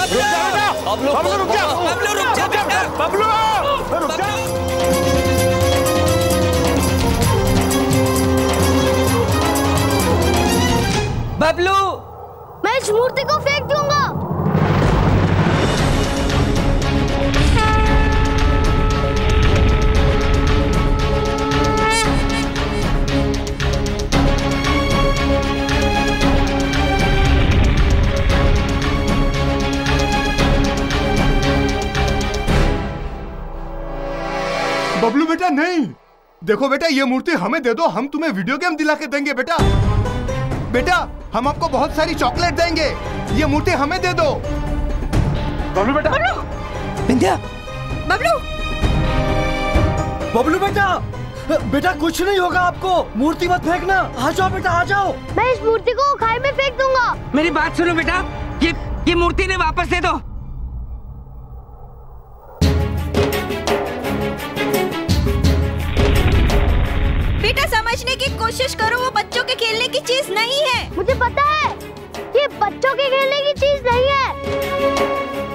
बबलू रुक जा, बबलू रुक जा बेटा, बबलू रुक जा। बबलू, मैं इस मूर्ति को फेंक दूंगा। बबलू बेटा नहीं, देखो बेटा ये मूर्ति हमें दे दो, हम तुम्हें वीडियो गेम दिला के देंगे बेटा। बेटा हम आपको बहुत सारी चॉकलेट देंगे, ये मूर्ति हमें दे दो। बबलू बेटा, विंध्या, बबलू, बबलू बेटा, बेटा कुछ नहीं होगा आपको, मूर्ति मत फेंकना, आ जाओ बेटा आ जाओ। मैं इस मूर्ति को खाई में फेंक दूंगा। मेरी बात सुनो बेटा, ये मूर्ति ने वापस दे दो। बेटा समझने की कोशिश करो, वो बच्चों के खेलने की चीज नहीं है। मुझे पता है ये बच्चों के खेलने की चीज नहीं है,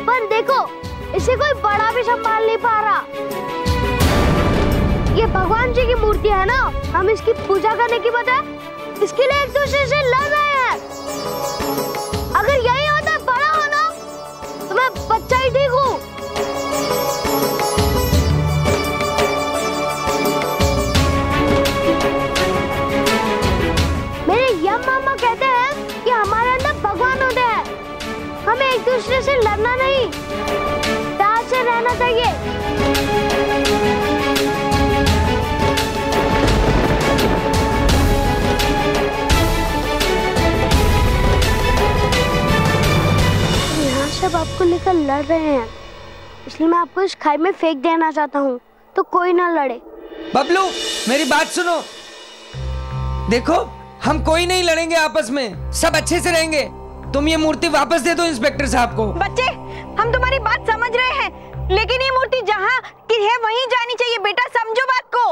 पर देखो इसे कोई बड़ा भी संभाल नहीं पा रहा। ये भगवान जी की मूर्ति है ना, हम इसकी पूजा करने की बजाय इसके लिए एक दूसरे से लड़ रहे हैं। अगर यही होता बड़ा होना तो मैं बच्चा ही ठीक हूँ। मामा कहते हैं कि हमारे अंदर भगवान होते हैं, हमें एक दूसरे से लड़ना नहीं, प्यार से रहना चाहिए। यहाँ सब आपको लेकर लड़ रहे हैं, इसलिए मैं आपको इस खाई में फेंक देना चाहता हूँ, तो कोई ना लड़े। बबलू मेरी बात सुनो, देखो हम कोई नहीं लड़ेंगे आपस में, सब अच्छे से रहेंगे। तुम ये मूर्ति वापस दे दो इंस्पेक्टर साहब को। बच्चे हम तुम्हारी बात समझ रहे हैं, लेकिन ये मूर्ति जहाँ की है वहीं जानी चाहिए। बेटा समझो बात को।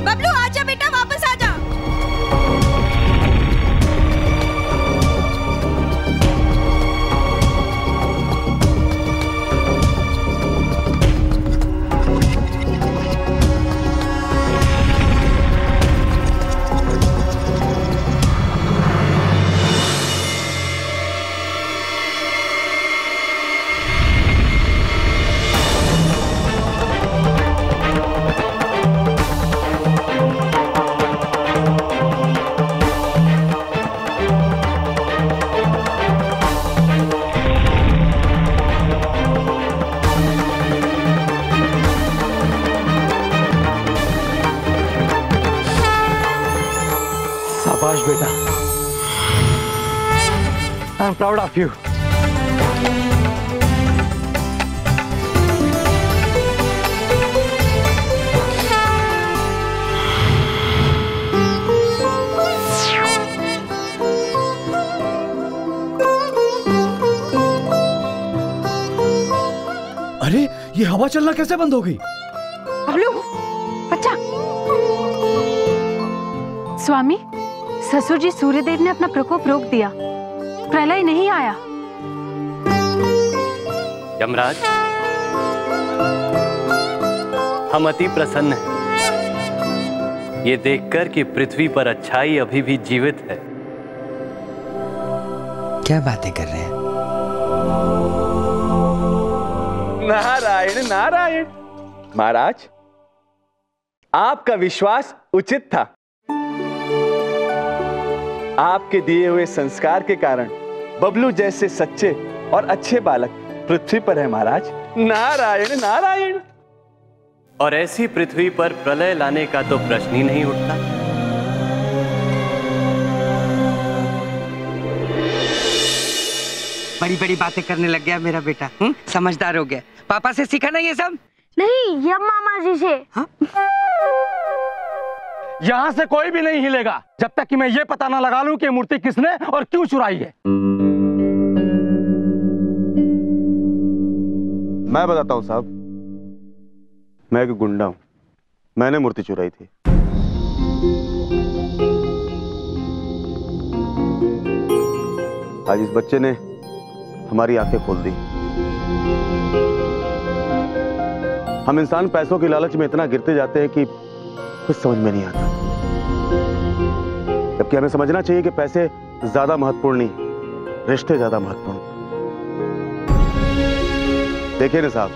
बबलू आजा बेटा, वापस आजा। शाबाश बेटा, I am proud of you. अरे ये हवा चलना कैसे बंद हो गई? बबलू बच्चा। स्वामी, ससुर जी सूर्यदेव ने अपना प्रकोप रोक दिया, प्रलय नहीं आया। यमराज, हम अति प्रसन्न हैं ये देखकर कि पृथ्वी पर अच्छाई अभी भी जीवित है। क्या बातें कर रहे हैं? नारायण नारायण। महाराज, आपका विश्वास उचित था। आपके दिए हुए संस्कार के कारण बबलू जैसे सच्चे और अच्छे बालक पृथ्वी पर है महाराज। नारायण नारायण। और ऐसी पृथ्वी पर प्रलय लाने का तो प्रश्न ही नहीं उठता। बड़ी बड़ी बातें करने लग गया मेरा बेटा, समझदार हो गया। पापा से सीखा ना ये सब? नहीं, ये मामा जी से। यहाँ से कोई भी नहीं हिलेगा जब तक कि मैं ये पता ना लगा लूं कि मूर्ति किसने और क्यों चुराई है। मैं बताता हूँ साहब, मैं एक गुंडा हूँ, मैंने मूर्ति चुराई थी। आज इस बच्चे ने हमारी आंखें खोल दी। हम इंसान पैसों की लालच में इतना गिरते जाते हैं कि कुछ समझ में नहीं आता, जबकि हमें समझना चाहिए कि पैसे ज्यादा महत्वपूर्ण नहीं, रिश्ते ज्यादा महत्वपूर्ण। देखिए ना साहब,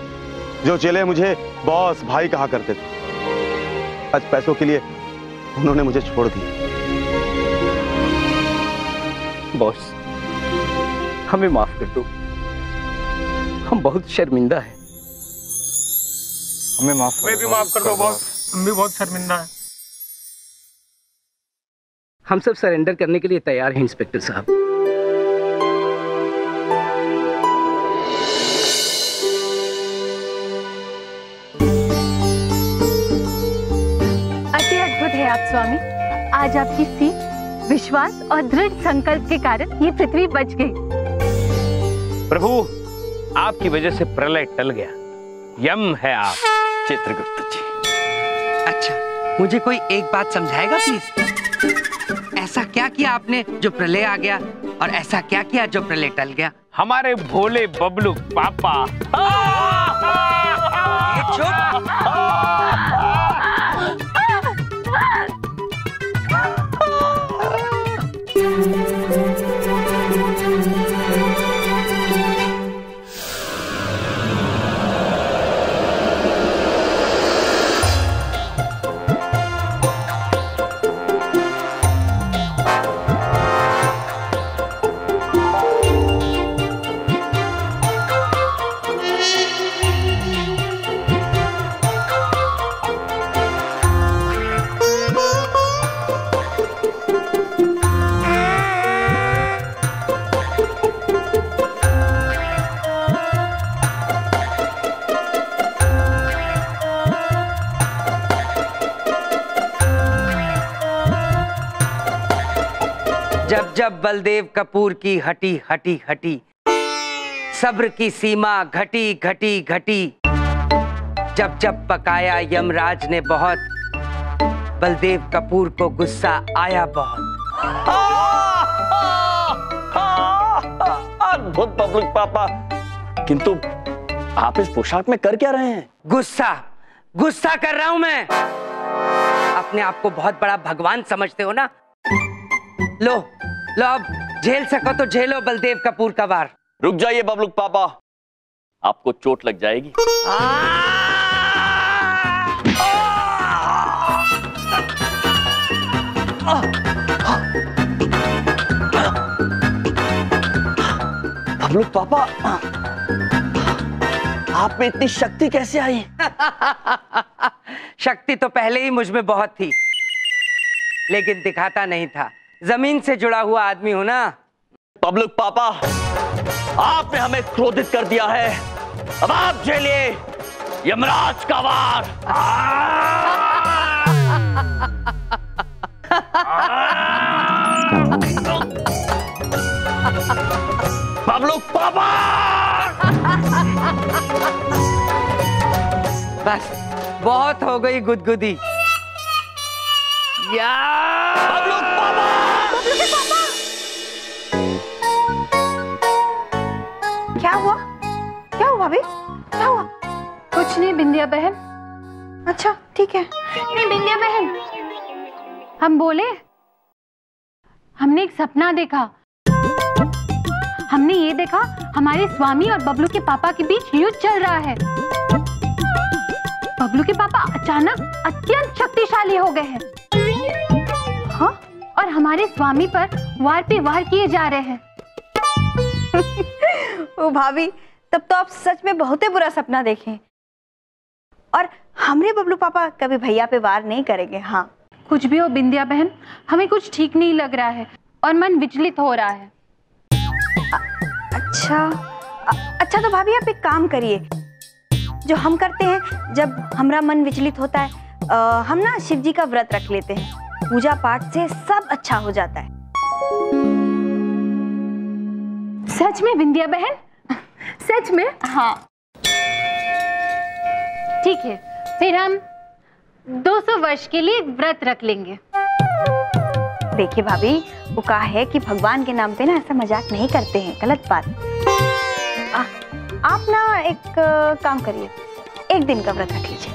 जो चेले मुझे बॉस भाई कहा करते थे, आज पैसों के लिए उन्होंने मुझे छोड़ दिया। बॉस, हमें माफ कर दो, हम बहुत शर्मिंदा हैं। हमें माफ कर दो बॉस, हम भी बहुत शर्मिंदा हैं। हम सब सरेंडर करने के लिए तैयार हैं इंस्पेक्टर साहब। अति अद्भुत है आप स्वामी। आज आपकी सीख, विश्वास और दृढ़ संकल्प के कारण ये पृथ्वी बच गई। प्रभु, आपकी वजह से प्रलय टल गया। यम है आप चित्रगुप्त जी। अच्छा, मुझे कोई एक बात समझाएगा प्लीज? ऐसा क्या किया आपने जो प्रलय आ गया, और ऐसा क्या किया जो प्रलय टल गया? हमारे भोले बबलू पापा। चुप। जब जब बलदेव कपूर की हटी हटी हटी, सब्र की सीमा घटी घटी घटी। जब जब पकाया यमराज ने बहुत, बलदेव कपूर को गुस्सा आया बहुत। अद्भुत बबलू पापा, किंतु आप इस पोशाक में कर क्या रहे हैं? गुस्सा गुस्सा कर रहा हूं मैं। अपने आप को बहुत बड़ा भगवान समझते हो ना? लो लो, अब झेल सको तो झेलो बलदेव कपूर का वार। रुक जाइए बबलू पापा, आपको चोट लग जाएगी। बबलू पापा, आप में इतनी शक्ति कैसे आई? शक्ति तो पहले ही मुझ में बहुत थी, लेकिन दिखाता नहीं था। जमीन से जुड़ा हुआ आदमी हूं ना। बबलू पापा, आपने हमें क्रोधित कर दिया है। अब आप झेलिए यमराज का वार। बबलू पापा, बस बहुत हो गई गुदगुदी। बबलू पापा, क्या हुआ? क्या हुआ भाभी? क्या हुआ? कुछ नहीं बिंदिया बहन। अच्छा ठीक है। नहीं बिंदिया बहन, हम बोले, हमने एक सपना देखा। हमने ये देखा हमारे स्वामी और बबलू के पापा के बीच युद्ध चल रहा है। बबलू के पापा अचानक अत्यंत शक्तिशाली हो गए हैं। हाँ, और हमारे स्वामी पर वार पे वार किए जा रहे हैं। ओ भाभी, तब तो आप सच में बहुत ही बुरा सपना देखें। और हमरे बबलू पापा कभी भैया पे वार नहीं करेंगे। हाँ, कुछ भी हो बिंदिया बहन, हमें कुछ ठीक नहीं लग रहा है और मन विचलित हो रहा है। अच्छा तो भाभी आप एक काम करिए, जो हम करते हैं जब हमारा मन विचलित होता है, हम ना शिव जी का व्रत रख लेते हैं। पूजा पाठ से सब अच्छा हो जाता है। सच में बिंदिया बहन? सच में? हाँ। ठीक है, फिर हम 200 वर्ष के लिए व्रत रख लेंगे। देखिए भाभी, वो कहा है कि भगवान के नाम पे ना ऐसा मजाक नहीं करते हैं, गलत बात। आप ना एक काम करिए, 1 दिन का व्रत रख लीजिए।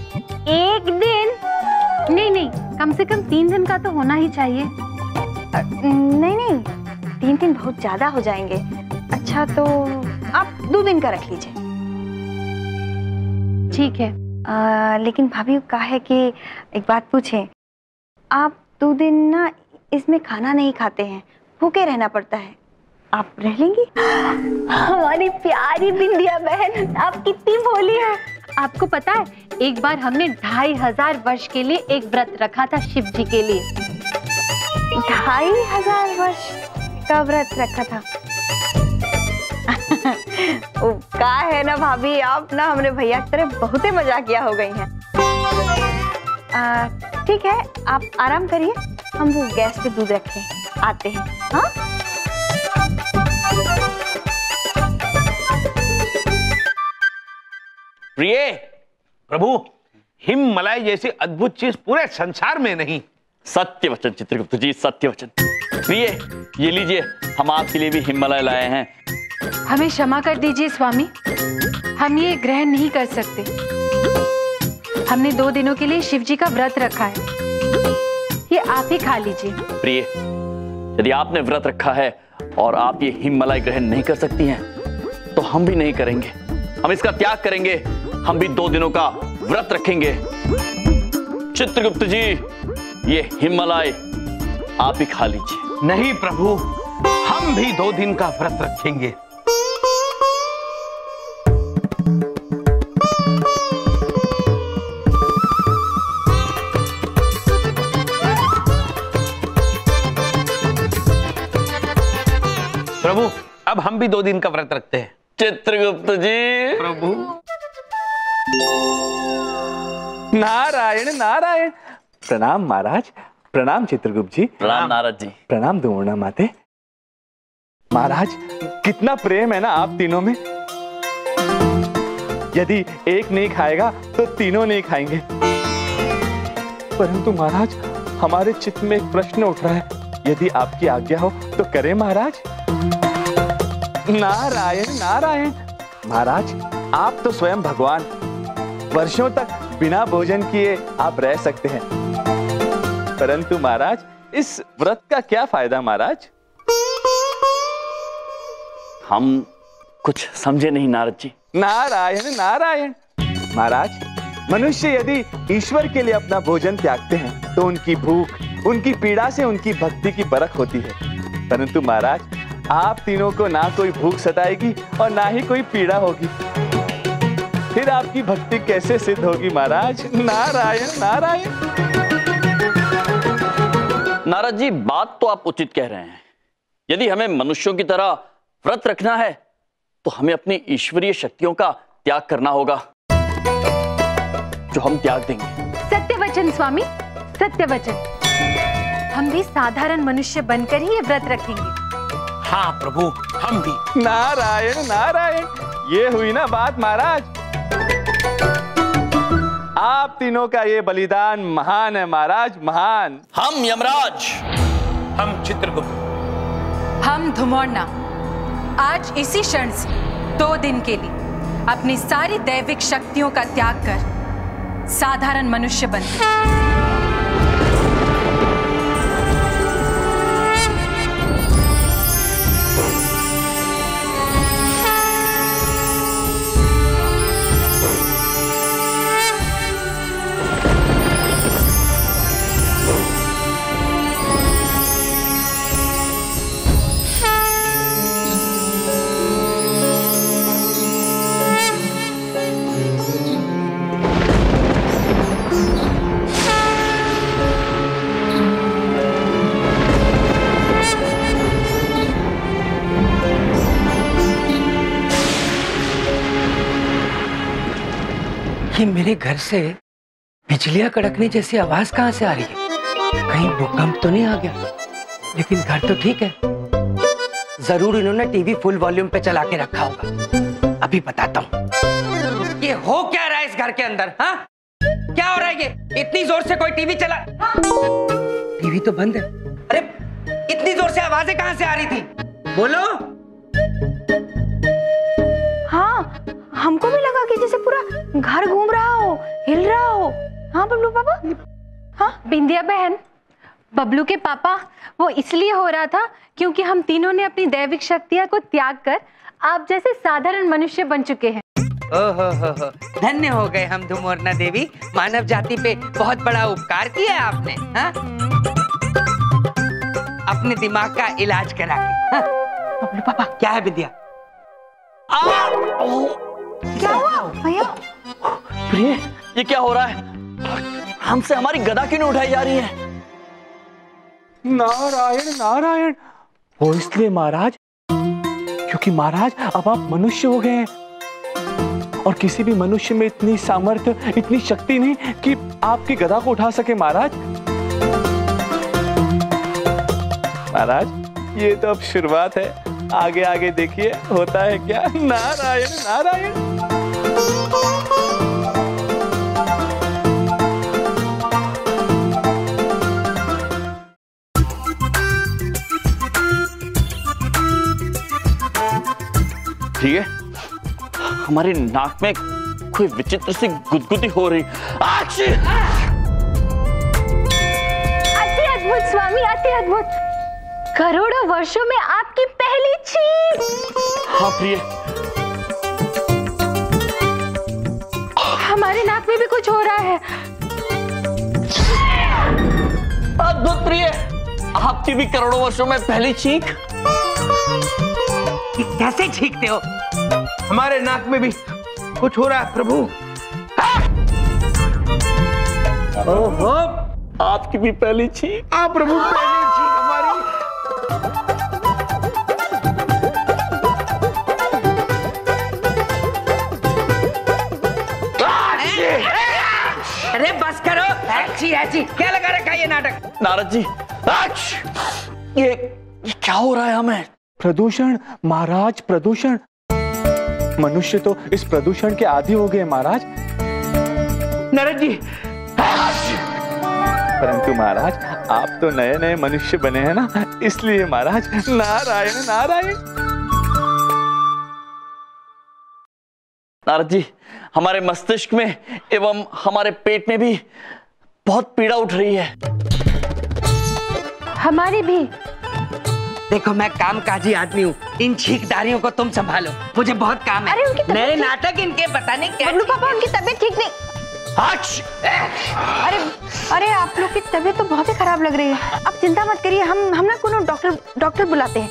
1 दिन? नहीं, कम से कम 3 दिन का तो होना ही चाहिए। नहीं, 3 दिन बहुत ज्यादा हो जाएंगे। अच्छा तो आप 2 दिन का रख लीजिए। ठीक है। लेकिन भाभी कहा है कि एक बात पूछें, आप 2 दिन ना इसमें खाना नहीं खाते हैं, भूखे रहना पड़ता है, आप रह लेंगी? हमारी प्यारी बिंदिया बहन, आप कितनी भोली हैं। आपको पता है, एक बार हमने 2500 वर्ष के लिए एक व्रत रखा था शिव जी के लिए। 2500 वर्ष का व्रत रखा था? का है ना भाभी, आप ना हमरे भैया की तरह बहुत ही मजाकिया हो गई हैं। ठीक है, आप आराम करिए, हम वो गैस पे दूध रखे आते हैं। हाँ, प्रिय प्रभु, हिममलाई जैसी अद्भुत चीज पूरे संसार में नहीं। सत्य वचन चित्रगुप्त जी, सत्य वचन। प्रिय, ये लीजिए, हम आपके लिए भी हिममलाई लाए हैं। हमें क्षमा कर दीजिए स्वामी, हम ये ग्रहण नहीं कर सकते। हमने 2 दिनों के लिए शिव जी का व्रत रखा है, ये आप ही खा लीजिए। प्रिय, यदि आपने व्रत रखा है और आप ये हिममलाई ग्रहण नहीं कर सकती हैं, तो हम भी नहीं करेंगे। हम इसका त्याग करेंगे, हम भी 2 दिनों का व्रत रखेंगे। चित्रगुप्त जी, ये हिममलाई आप ही खा लीजिए। नहीं प्रभु, हम भी 2 दिन का व्रत रखेंगे। प्रभु, अब हम भी 2 दिन का व्रत रखते हैं। चित्रगुप्त जी। प्रभु। नारायण नारायण। प्रणाम महाराज। प्रणाम चित्रगुप्त जी। प्रणाम नारद जी। प्रणाम दुर्ना माते। महाराज, कितना प्रेम है ना आप तीनों में। यदि एक नहीं खाएगा तो तीनों नहीं खाएंगे। परंतु महाराज, हमारे चित्त में एक प्रश्न उठ रहा है, यदि आपकी आज्ञा हो तो करें महाराज। नारायण नारायण। महाराज, आप तो स्वयं भगवान, वर्षों तक बिना भोजन किए आप रह सकते हैं, परंतु महाराज, इस व्रत का क्या फायदा महाराज? हम कुछ समझे नहीं नारद जी। नारायण नारायण। महाराज, मनुष्य यदि ईश्वर के लिए अपना भोजन त्यागते हैं तो उनकी भूख, उनकी पीड़ा से उनकी भक्ति की परख होती है। परंतु महाराज, आप तीनों को ना कोई भूख सताएगी और ना ही कोई पीड़ा होगी, फिर आपकी भक्ति कैसे सिद्ध होगी महाराज? नारायण नारायण। नारद जी, बात तो आप उचित कह रहे हैं। यदि हमें मनुष्यों की तरह व्रत रखना है तो हमें अपनी ईश्वरीय शक्तियों का त्याग करना होगा, जो हम त्याग देंगे। सत्य वचन स्वामी, सत्य वचन। हम भी साधारण मनुष्य बनकर ही ये व्रत रखेंगे। हाँ प्रभु, हम भी। नारायण नारायण। ये हुई ना बात महाराज। आप तीनों का ये बलिदान महान है महाराज, महान। हम यमराज, हम चित्रगुप्त, हम धुमौना आज इसी क्षण से 2 दिन के लिए अपनी सारी दैविक शक्तियों का त्याग कर साधारण मनुष्य बनते। ये मेरे घर से बिजलियां कड़कने जैसी आवाज कहां से आ रही है? कहीं भूकंप तो नहीं आ गया? लेकिन घर तो ठीक है। जरूर इन्होंने टीवी फुल वॉल्यूम पे चला के रखा होगा। अभी बताता हूँ। ये हो क्या रहा है इस घर के अंदर? हाँ, क्या हो रहा है ये? इतनी जोर से कोई टीवी चला? टीवी तो बंद है। अरे इतनी जोर से आवाजें कहां से आ रही थी? बोलो। हाँ, हमको भी लगा कि जैसे पूरा घर घूम रहा हो, हिल रहा हो। हाँ बबलू पापा। हाँ बिंदिया बहन, बबलू के पापा वो इसलिए हो रहा था क्योंकि हम तीनों ने अपनी दैविक शक्तियां को त्याग कर आप जैसे साधारण मनुष्य बन चुके हैं। ओहो, धन्य हो गए हम धुमोरना देवी, मानव जाति पे बहुत बड़ा उपकार किया है आपने। हाँ? अपने दिमाग का इलाज करा के। हाँ? बबलू पापा क्या है विद्या? क्या हुआ भैया? प्रिय, ये क्या हो रहा है? हमसे हमारी गदा क्यों नहीं उठाई जा रही है? नारायण नारायण। वो इसलिए महाराज क्योंकि महाराज अब आप मनुष्य हो गए हैं और किसी भी मनुष्य में इतनी सामर्थ्य, इतनी शक्ति नहीं कि आपकी गदा को उठा सके महाराज। महाराज ये तो अब शुरुआत है, आगे आगे देखिए होता है क्या। नारायण नारायण। ठीक है, हमारे नाक में कोई विचित्र सी गुदगुदी हो रही। अति अद्भुत स्वामी, अति अद्भुत। करोड़ों वर्षों में आपकी पहली छींक। हाँ प्रिय, हमारे नाक में भी कुछ हो रहा है। अद्भुत प्रिय, आपकी भी करोड़ों वर्षों में पहली छींक। कैसे छींकते हो? हमारे नाक में भी कुछ हो रहा है प्रभु। ओहो, आपकी भी पहली छींक। आप प्रभु पहली छींक हमारी। अरे बस करो। अच्छी क्या लगा रखा है ये नाटक? नारद जी, ये क्या हो रहा है हमें? प्रदूषण महाराज, प्रदूषण। मनुष्य तो इस प्रदूषण के आदी हो गए महाराज। नारद जी, परंतु महाराज आप तो नए नए मनुष्य बने हैं ना, इसलिए महाराज। नारायण नारायण। नारद जी, हमारे मस्तिष्क में एवं हमारे पेट में भी बहुत पीड़ा उठ रही है। हमारी भी। देखो मैं कामकाजी आदमी हूँ, इन छींकदारियों को तुम संभालो, मुझे बहुत काम है। नए नाटक इनके बताने क्या? बबलू पापा उनकी तबीयत ठीक नहीं। अरे आप लोग की तबीयत तो बहुत ही खराब लग रही है। आप चिंता मत करिए, हम ना कोनो डॉक्टर बुलाते हैं।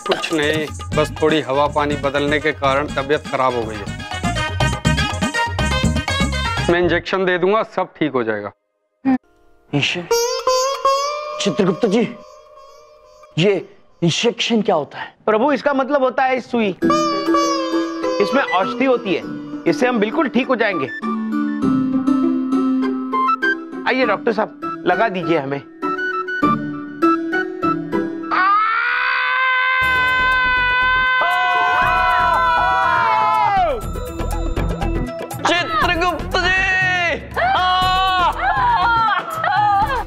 कुछ नहीं, बस थोड़ी हवा पानी बदलने के कारण तबीयत खराब हो गई है। मैं इंजेक्शन दे दूंगा, सब ठीक हो जाएगा। चित्रगुप्त जी, ये इंजेक्शन क्या होता है? प्रभु इसका मतलब होता है सुई। इसमें औषधि होती है, इससे हम बिल्कुल ठीक हो जाएंगे। आइए डॉक्टर साहब, लगा दीजिए हमें। चित्रगुप्त जी,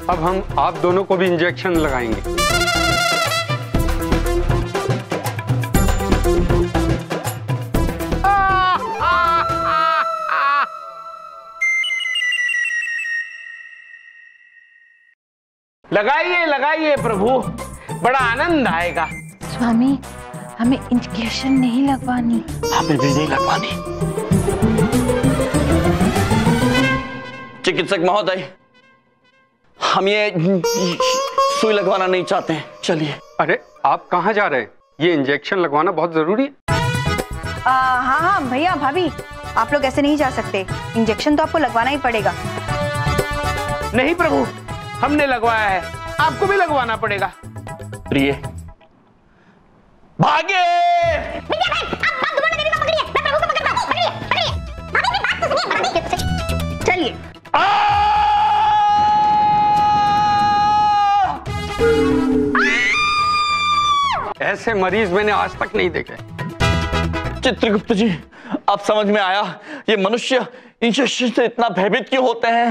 अब हम आप दोनों को भी इंजेक्शन लगाएंगे। लगाइए लगाइए प्रभु, बड़ा आनंद आएगा। स्वामी हमें इंजेक्शन नहीं लगवानी। हमें भी नहीं लगवानी। चिकित्सक महोदय, हम ये सुई लगवाना नहीं चाहते हैं, चलिए। अरे आप कहाँ जा रहे हैं? ये इंजेक्शन लगवाना बहुत जरूरी है। हाँ भैया भाभी, आप लोग ऐसे नहीं जा सकते। इंजेक्शन तो आपको लगवाना ही पड़ेगा। नहीं प्रभु, हमने लगवाया है, आपको भी लगवाना पड़ेगा। प्रिय, भागे! चलिए। ऐसे मरीज मैंने आज तक नहीं देखे। चित्रगुप्त जी, अब समझ में आया ये मनुष्य इंजेक्शन से इतना भयभीत क्यों होते हैं।